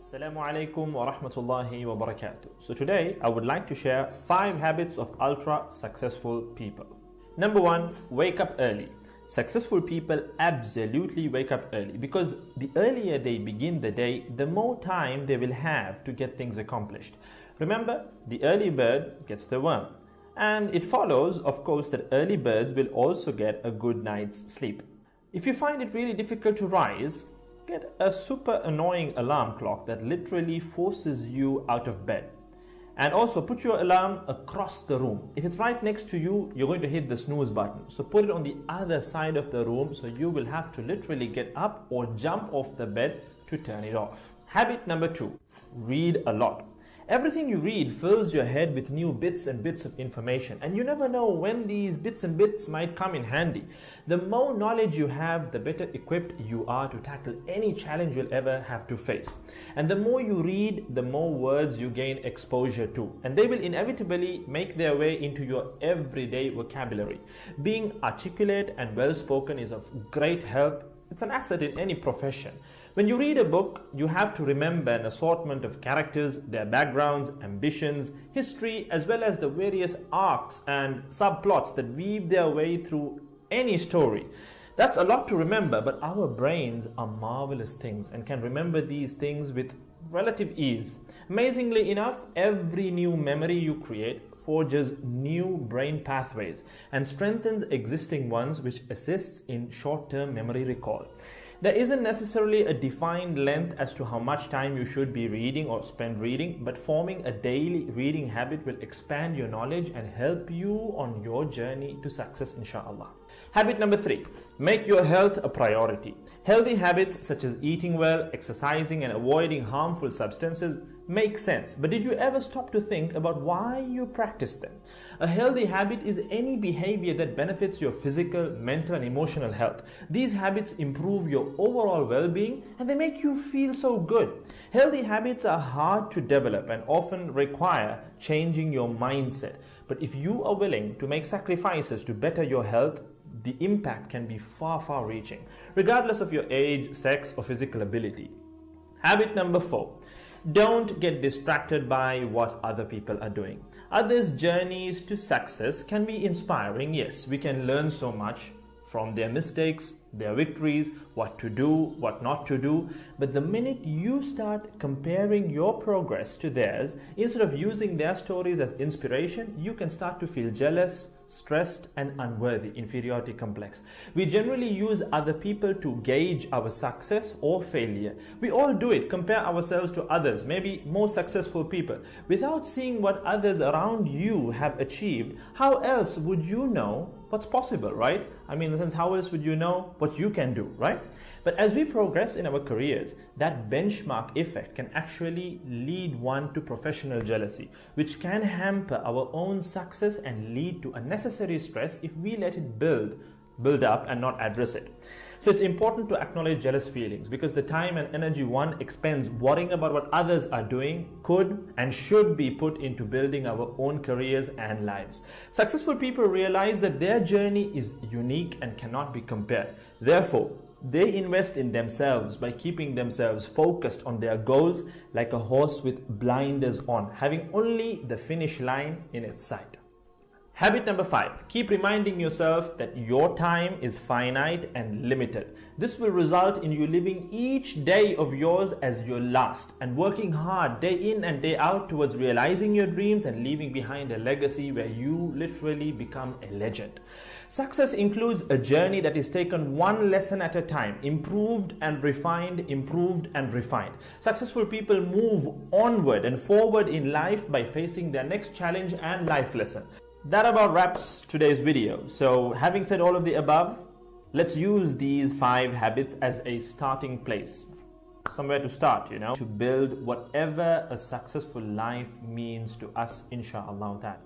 Assalamu alaikum wa rahmatullahi wa barakatuh. So today I would like to share 5 habits of ultra successful people. Number 1, wake up early. Successful people absolutely wake up early because the earlier they begin the day, the more time they will have to get things accomplished. Remember, the early bird gets the worm. And it follows, of course, that early birds will also get a good night's sleep. If you find it really difficult to rise, get a super annoying alarm clock that literally forces you out of bed. And also put your alarm across the room. If it's right next to you, you're going to hit the snooze button. So put it on the other side of the room so you will have to literally get up or jump off the bed to turn it off. Habit number 2, read a lot. Everything you read fills your head with new bits and bits of information, and you never know when these bits and bits might come in handy. The more knowledge you have, the better equipped you are to tackle any challenge you'll ever have to face. And the more you read, the more words you gain exposure to, and they will inevitably make their way into your everyday vocabulary. Being articulate and well-spoken is of great help. It's an asset in any profession. When you read a book, you have to remember an assortment of characters, their backgrounds, ambitions, history, as well as the various arcs and subplots that weave their way through any story. That's a lot to remember, but our brains are marvelous things and can remember these things with relative ease. Amazingly enough, every new memory you create forges new brain pathways and strengthens existing ones, which assists in short-term memory recall. There isn't necessarily a defined length as to how much time you should be reading or spend reading, but forming a daily reading habit will expand your knowledge and help you on your journey to success, inshallah. Habit number 3, make your health a priority. Healthy habits such as eating well, exercising, and avoiding harmful substances make sense, but did you ever stop to think about why you practice them? A healthy habit is any behavior that benefits your physical, mental, and emotional health. These habits improve your overall well-being and they make you feel so good. Healthy habits are hard to develop and often require changing your mindset. But if you are willing to make sacrifices to better your health, the impact can be far reaching, regardless of your age, sex, or physical ability. Habit number 4. Don't get distracted by what other people are doing. Others' journeys to success can be inspiring. Yes, we can learn so much from their mistakes, their victories, what to do, what not to do. But the minute you start comparing your progress to theirs, instead of using their stories as inspiration, you can start to feel jealous, stressed, and unworthy, inferiority complex. We generally use other people to gauge our success or failure. We all do it, compare ourselves to others, maybe more successful people. Without seeing what others around you have achieved, how else would you know what's possible, right? I mean, in the sense, how else would you know what you can do, right? But as we progress in our careers, that benchmark effect can actually lead one to professional jealousy, which can hamper our own success and lead to unnecessary stress if we let it build up and not address it. So it's important to acknowledge jealous feelings because the time and energy one expends worrying about what others are doing could and should be put into building our own careers and lives. Successful people realize that their journey is unique and cannot be compared. Therefore, they invest in themselves by keeping themselves focused on their goals like a horse with blinders on, having only the finish line in its sight. Habit number 5, keep reminding yourself that your time is finite and limited. This will result in you living each day of yours as your last and working hard day in and day out towards realizing your dreams and leaving behind a legacy where you literally become a legend. Success includes a journey that is taken one lesson at a time, improved and refined, improved and refined. Successful people move onward and forward in life by facing their next challenge and life lesson. That about wraps today's video. So having said all of the above, let's use these 5 habits as a starting place. Somewhere to start, to build whatever a successful life means to us, inshallah ta'ala.